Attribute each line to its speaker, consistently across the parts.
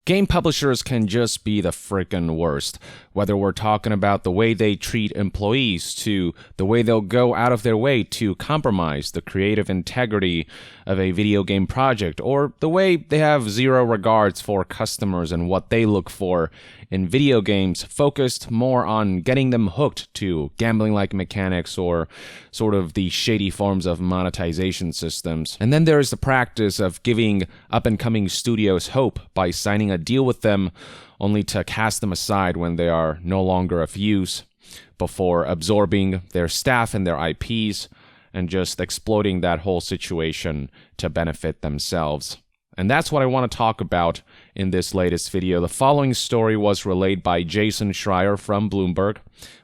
Speaker 1: Game publishers can just be the frickin' worst. Whether we're talking about the way they treat employees, to the way they'll go out of their way to compromise the creative integrity of a video game project, or the way they have zero regards for customers and what they look for in video games, focused more on getting them hooked to gambling-like mechanics or sort of the shady forms of monetization systems. And then there's the practice of giving up-and-coming studios hope by signing a deal with them only to cast them aside when they are no longer of use, before absorbing their staff and their IPs and just exploiting that whole situation to benefit themselves. And that's what I want to talk about in this latest video. The following story was relayed by Jason Schreier from Bloomberg,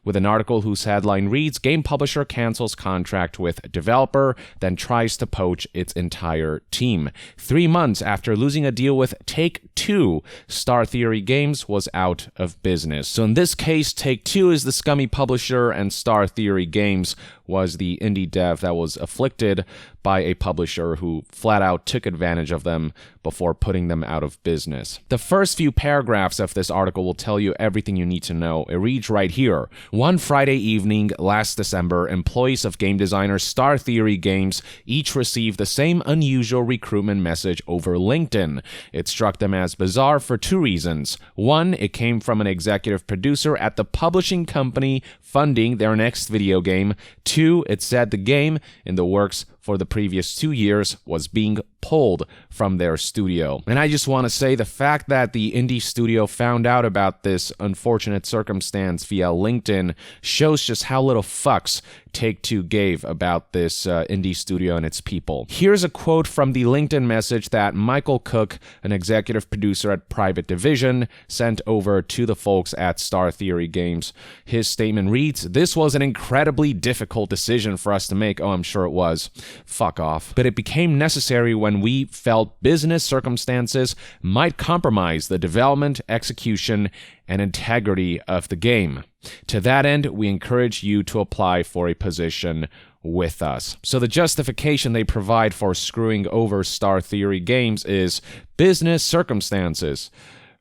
Speaker 1: with an article whose headline reads, "Game publisher cancels contract with developer, then tries to poach its entire team." 3 months after losing a deal with Take-Two, Star Theory Games was out of business. So in this case, Take-Two is the scummy publisher, and Star Theory Games was the indie dev that was afflicted by a publisher who flat out took advantage of them before putting them out of business. The first few paragraphs of this article will tell you everything you need to know. It reads right here. One Friday evening last December, employees of game designer Star Theory Games each received the same unusual recruitment message over LinkedIn. It struck them as bizarre for 2 reasons. One, it came from an executive producer at the publishing company funding their next video game. 2, it said the game in the works for the previous 2 years was being pulled from their studio. And I just want to say the fact that the indie studio found out about this unfortunate circumstance via LinkedIn shows just how little fucks Take-Two gave about this indie studio and its people. Here's a quote from the LinkedIn message that Michael Cook, an executive producer at Private Division, sent over to the folks at Star Theory Games. His statement reads, "This was an incredibly difficult decision for us to make." Oh, I'm sure it was. Fuck off. "But it became necessary when we felt business circumstances might compromise the development, execution, and integrity of the game. To that end, we encourage you to apply for a position with us." So the justification they provide for screwing over Star Theory Games is business circumstances,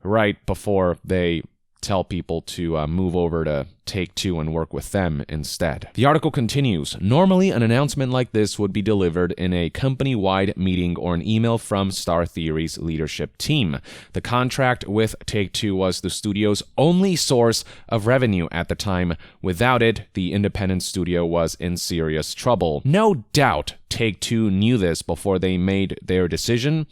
Speaker 1: right before they tell people to move over to Take-Two and work with them instead. The article continues, "Normally, an announcement like this would be delivered in a company-wide meeting or an email from Star Theory's leadership team. The contract with Take-Two was the studio's only source of revenue at the time. Without it, the independent studio was in serious trouble. No doubt Take-Two knew this before they made their decision,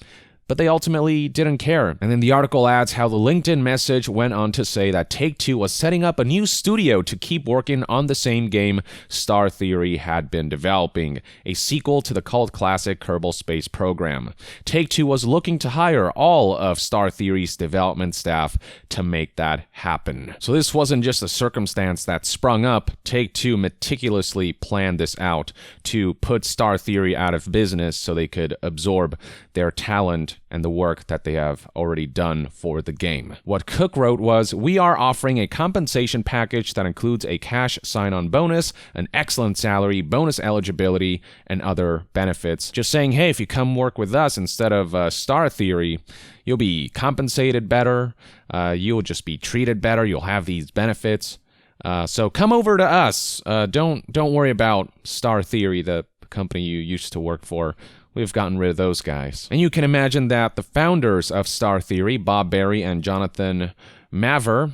Speaker 1: but they ultimately didn't care." And then the article adds how the LinkedIn message went on to say that Take-Two was setting up a new studio to keep working on the same game Star Theory had been developing, a sequel to the cult classic Kerbal Space Program. Take-Two was looking to hire all of Star Theory's development staff to make that happen. So this wasn't just a circumstance that sprung up. Take-Two meticulously planned this out to put Star Theory out of business so they could absorb their talent and the work that they have already done for the game. What Cook wrote was, "We are offering a compensation package that includes a cash sign-on bonus, an excellent salary, bonus eligibility, and other benefits. Just saying, hey, if you come work with us instead of Star Theory, you'll be compensated better, you'll just be treated better, you'll have these benefits. So come over to us. Don't worry about Star Theory, the company you used to work for. We've gotten rid of those guys." And you can imagine that the founders of Star Theory, Bob Berry and Jonathan Maver,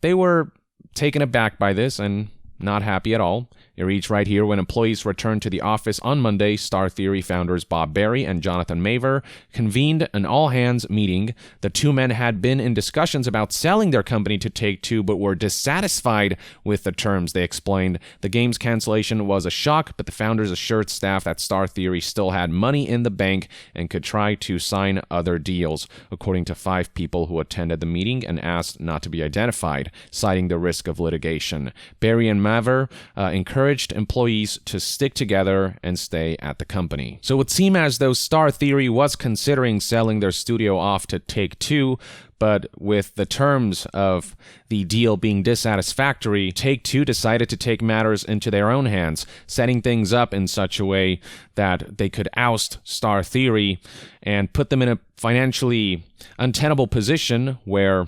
Speaker 1: they were taken aback by this and not happy at all. It reads right here, "When employees returned to the office on Monday, Star Theory founders Bob Berry and Jonathan Maver convened an all-hands meeting. The two men had been in discussions about selling their company to Take-Two, but were dissatisfied with the terms. They explained the game's cancellation was a shock, but the founders assured staff that Star Theory still had money in the bank and could try to sign other deals," according to 5 people who attended the meeting and asked not to be identified, citing the risk of litigation. Berry and ever encouraged employees to stick together and stay at the company. So it would seem as though Star Theory was considering selling their studio off to Take-Two, but with the terms of the deal being dissatisfactory, Take-Two decided to take matters into their own hands, setting things up in such a way that they could oust Star Theory and put them in a financially untenable position where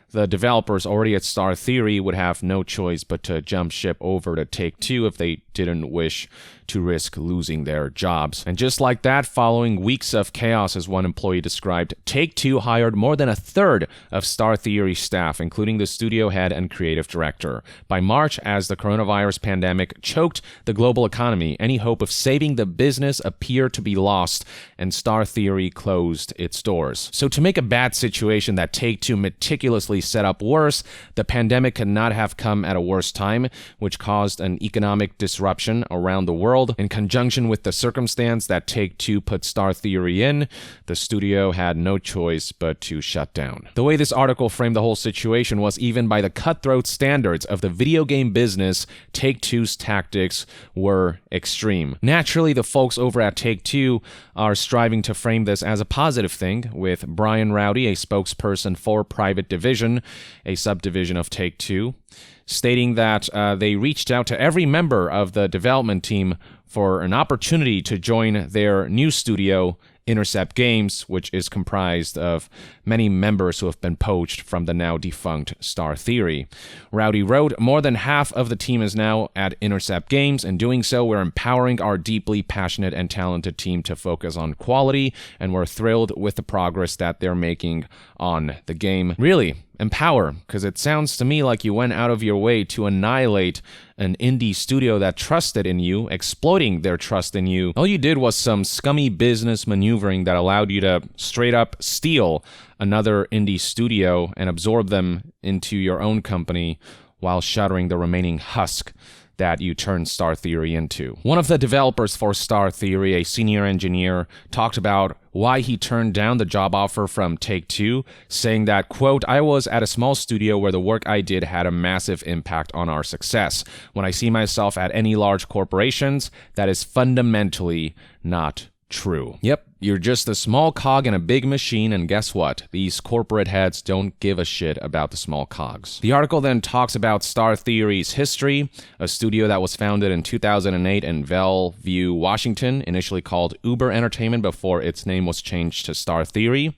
Speaker 1: the developers already at Star Theory would have no choice but to jump ship over to Take-Two if they didn't wish to risk losing their jobs. And just like that, following weeks of chaos, as one employee described, Take-Two hired more than a third of Star Theory staff, including the studio head and creative director. By March, as the coronavirus pandemic choked the global economy, any hope of saving the business appeared to be lost, and Star Theory closed its doors. So to make a bad situation that Take-Two meticulously set up worse, the pandemic could not have come at a worse time, which caused an economic disruption around the world. In conjunction with the circumstance that Take-Two put Star Theory in, the studio had no choice but to shut down. The way this article framed the whole situation was, even by the cutthroat standards of the video game business, Take-Two's tactics were extreme. Naturally, the folks over at Take-Two are striving to frame this as a positive thing, with Brian Rowdy, a spokesperson for Private Division, a subdivision of Take-Two, stating that they reached out to every member of the development team for an opportunity to join their new studio, Intercept Games, which is comprised of many members who have been poached from the now defunct Star Theory. Rowdy wrote, "More than half of the team is now at Intercept Games. In doing so, we're empowering our deeply passionate and talented team to focus on quality, and we're thrilled with the progress that they're making on the game." Really, empower, because it sounds to me like you went out of your way to annihilate an indie studio that trusted in you, exploiting their trust in you. All you did was some scummy business maneuvering that allowed you to straight up steal another indie studio and absorb them into your own company while shuttering the remaining husk that you turned Star Theory into. One of the developers for Star Theory, a senior engineer, talked about why he turned down the job offer from Take-Two, saying that, quote, "I was at a small studio where the work I did had a massive impact on our success. When I see myself at any large corporations, that is fundamentally not true." Yep, you're just a small cog in a big machine, and guess what? These corporate heads don't give a shit about the small cogs. The article then talks about Star Theory's history, a studio that was founded in 2008 in Bellevue, Washington, initially called Uber Entertainment before its name was changed to Star Theory.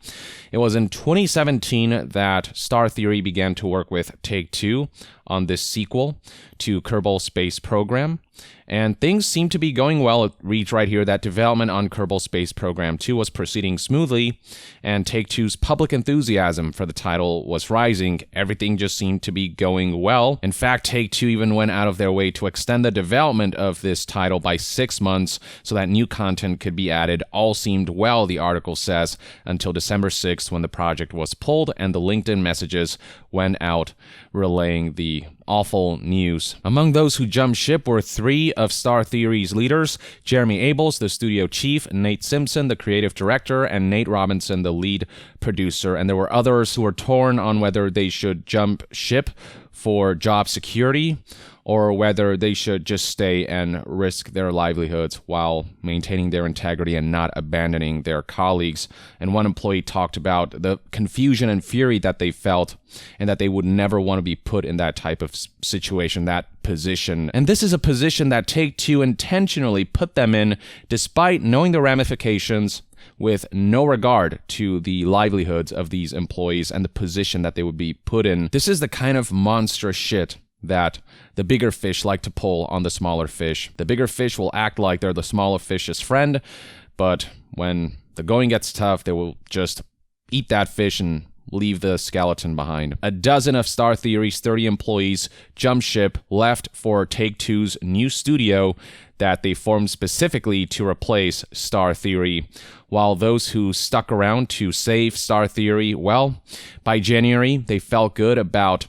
Speaker 1: It was in 2017 that Star Theory began to work with Take-Two on this sequel to Kerbal Space Program, and things seem to be going well. It reads right here that development on Kerbal Space Program 2 was proceeding smoothly, and Take-Two's public enthusiasm for the title was rising. Everything just seemed to be going well. In fact, Take-Two even went out of their way to extend the development of this title by 6 months so that new content could be added. All seemed well, the article says, until December 6th when the project was pulled and the LinkedIn messages went out relaying the awful news. Among those who jumped ship were 3 of Star Theory's leaders: Jeremy Abels, the studio chief, Nate Simpson, the creative director, and Nate Robinson, the lead producer. And there were others who were torn on whether they should jump ship for job security or whether they should just stay and risk their livelihoods while maintaining their integrity and not abandoning their colleagues. And one employee talked about the confusion and fury that they felt and that they would never want to be put in that type of situation, that position. And this is a position that Take-Two intentionally put them in despite knowing the ramifications, with no regard to the livelihoods of these employees and the position that they would be put in. This is the kind of monstrous shit that the bigger fish like to pull on the smaller fish. The bigger fish will act like they're the smaller fish's friend, but when the going gets tough, they will just eat that fish and leave the skeleton behind. A dozen of Star Theory's 30 employees jumped ship, left for Take-Two's new studio that they formed specifically to replace Star Theory, while those who stuck around to save Star Theory, well, by January, they felt good about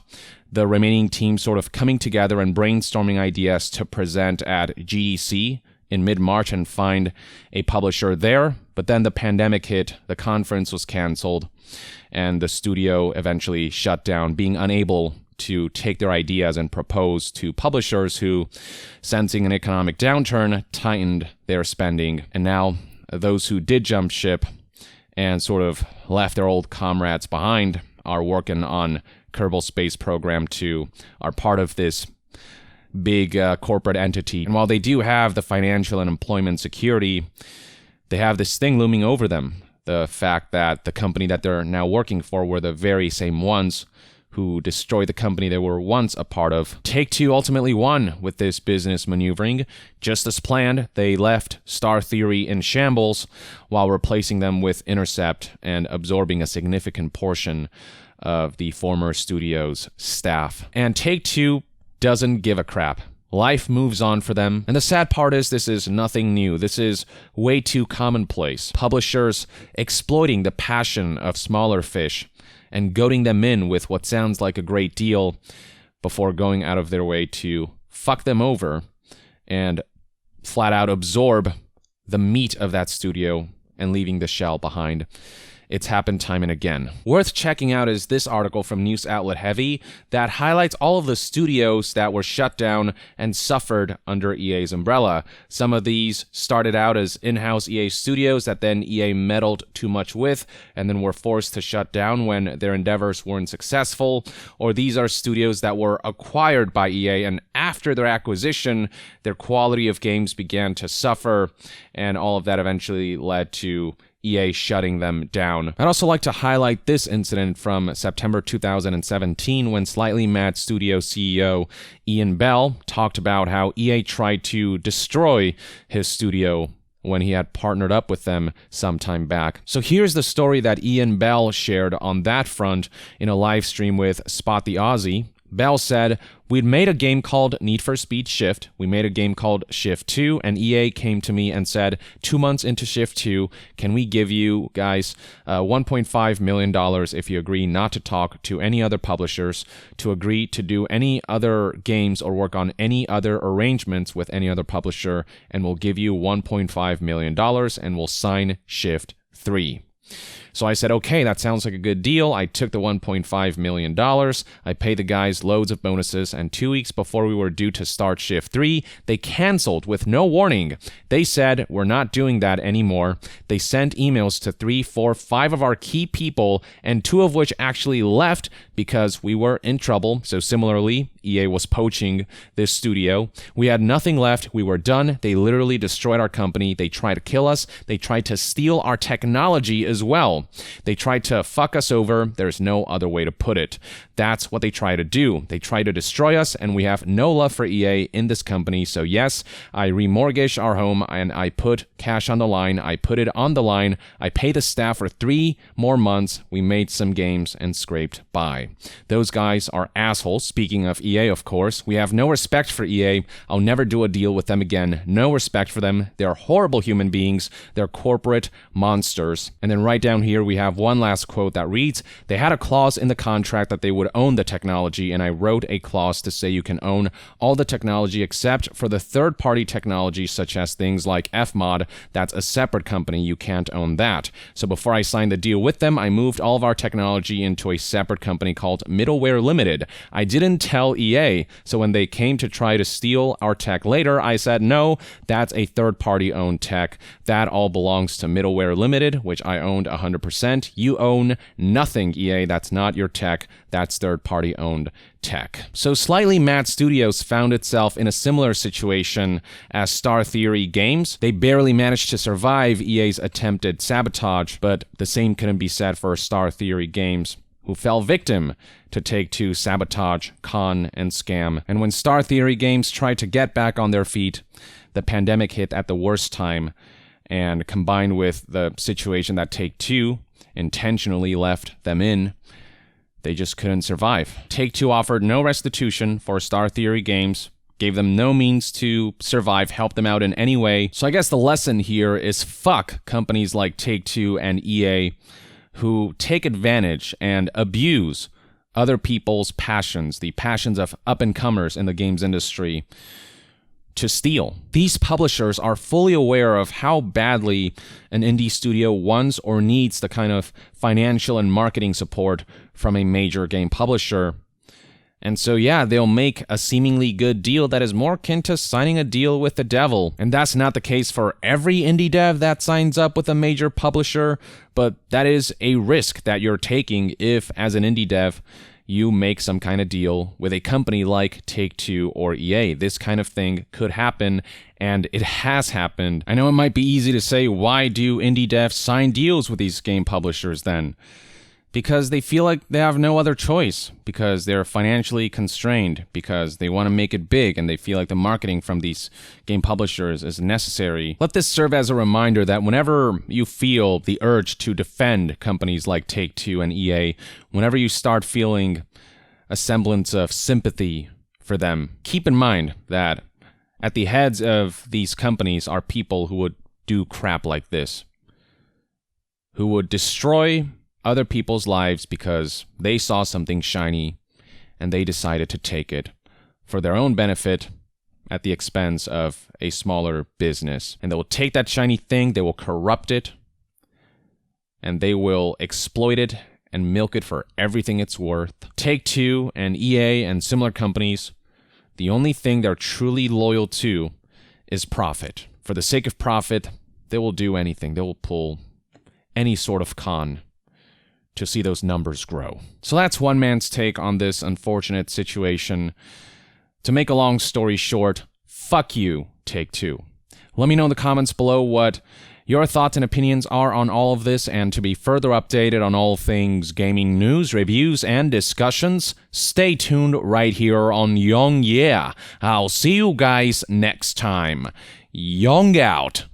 Speaker 1: the remaining team sort of coming together and brainstorming ideas to present at GDC in mid-March and find a publisher there. But then the pandemic hit, the conference was canceled, and the studio eventually shut down, being unable to take their ideas and propose to publishers who, sensing an economic downturn, tightened their spending. And now those who did jump ship and sort of left their old comrades behind are working on Kerbal Space Program 2, are part of this big corporate entity. And while they do have the financial and employment security, they have this thing looming over them. The fact that the company that they're now working for were the very same ones who destroyed the company they were once a part of. Take-Two ultimately won with this business maneuvering. Just as planned, they left Star Theory in shambles while replacing them with Intercept and absorbing a significant portion of the former studio's staff. And Take-Two doesn't give a crap. Life moves on for them. And the sad part is this is nothing new. This is way too commonplace. Publishers exploiting the passion of smaller fish and goading them in with what sounds like a great deal before going out of their way to fuck them over and flat out absorb the meat of that studio and leaving the shell behind. It's happened time and again. Worth checking out is this article from news outlet Heavy that highlights all of the studios that were shut down and suffered under EA's umbrella. Some of these started out as in-house EA studios that then EA meddled too much with and then were forced to shut down when their endeavors weren't successful. Or these are studios that were acquired by EA, and after their acquisition, their quality of games began to suffer, and all of that eventually led to EA shutting them down. I'd also like to highlight this incident from September 2017 when Slightly Mad Studio CEO Ian Bell talked about how EA tried to destroy his studio when he had partnered up with them some time back. So here's the story that Ian Bell shared on that front in a live stream with Spot the Aussie. Bell said, "We'd made a game called Need for Speed Shift. We made a game called Shift 2, and EA came to me and said, 2 months into Shift 2, can we give you guys $1.5 million if you agree not to talk to any other publishers, to agree to do any other games or work on any other arrangements with any other publisher, and we'll give you $1.5 million and we'll sign Shift 3. So I said, okay, that sounds like a good deal. I took the $1.5 million. I paid the guys loads of bonuses, and 2 weeks before we were due to start Shift 3, they canceled with no warning. They said, we're not doing that anymore. They sent emails to 3, 4, 5 of our key people, and 2 of which actually left because we were in trouble. So similarly, EA was poaching this studio. We had nothing left. We were done. They literally destroyed our company. They tried to kill us. They tried to steal our technology as well. They tried to fuck us over. There's no other way to put it. That's what they try to do. They try to destroy us, and we have no love for EA in this company. So yes, I remortgaged our home, and I put cash on the line. I put it on the line. I paid the staff for 3 more months. We made some games and scraped by. Those guys are assholes. Speaking of EA, of course, we have no respect for EA. I'll never do a deal with them again. No respect for them. They're horrible human beings. They're corporate monsters. And then right down here, we have one last quote that reads, they had a clause in the contract that they would own the technology, and I wrote a clause to say you can own all the technology except for the third-party technology such as things like Fmod. That's a separate company. You can't own that. So before I signed the deal with them, I moved all of our technology into a separate company called Middleware Limited. I didn't tell EA, so when they came to try to steal our tech later, I said, no, that's a third-party owned tech. That all belongs to Middleware Limited, which I owned 100%. You own nothing, EA. That's not your tech. That's third-party owned tech. So Slightly Mad Studios found itself in a similar situation as Star Theory Games. They barely managed to survive EA's attempted sabotage, but the same couldn't be said for Star Theory Games, who fell victim to Take-Two sabotage, con, and scam. And when Star Theory Games tried to get back on their feet, the pandemic hit at the worst time, and combined with the situation that Take-Two intentionally left them in, they just couldn't survive. Take-Two offered no restitution for Star Theory Games, gave them no means to survive, help them out in any way. So I guess the lesson here is fuck companies like Take-Two and EA who take advantage and abuse other people's passions, the passions of up-and-comers in the games industry, to steal. These publishers are fully aware of how badly an indie studio wants or needs the kind of financial and marketing support from a major game publisher, And so yeah, they'll make a seemingly good deal that is more akin to signing a deal with the devil. And that's not the case for every indie dev that signs up with a major publisher, but that is a risk that you're taking if, as an indie dev, you make some kind of deal with a company like Take-Two or EA. This kind of thing could happen, and it has happened. I know it might be easy to say, why do indie devs sign deals with these game publishers then? Because they feel like they have no other choice, because they're financially constrained, because they want to make it big, and they feel like the marketing from these game publishers is necessary. Let this serve as a reminder that whenever you feel the urge to defend companies like Take-Two and EA, whenever you start feeling a semblance of sympathy for them, keep in mind that at the heads of these companies are people who would do crap like this, who would destroy other people's lives because they saw something shiny and they decided to take it for their own benefit at the expense of a smaller business. And they will take that shiny thing, they will corrupt it, and they will exploit it and milk it for everything it's worth. Take-Two and EA and similar companies, the only thing they're truly loyal to is profit. For the sake of profit, they will do anything. They will pull any sort of con to see those numbers grow. So that's one man's take on this unfortunate situation. To make a long story short, fuck you, Take-Two. Let me know in the comments below what your thoughts and opinions are on all of this, and to be further updated on all things gaming news, reviews, and discussions, stay tuned right here on Young Yeah. I'll see you guys next time. Young out.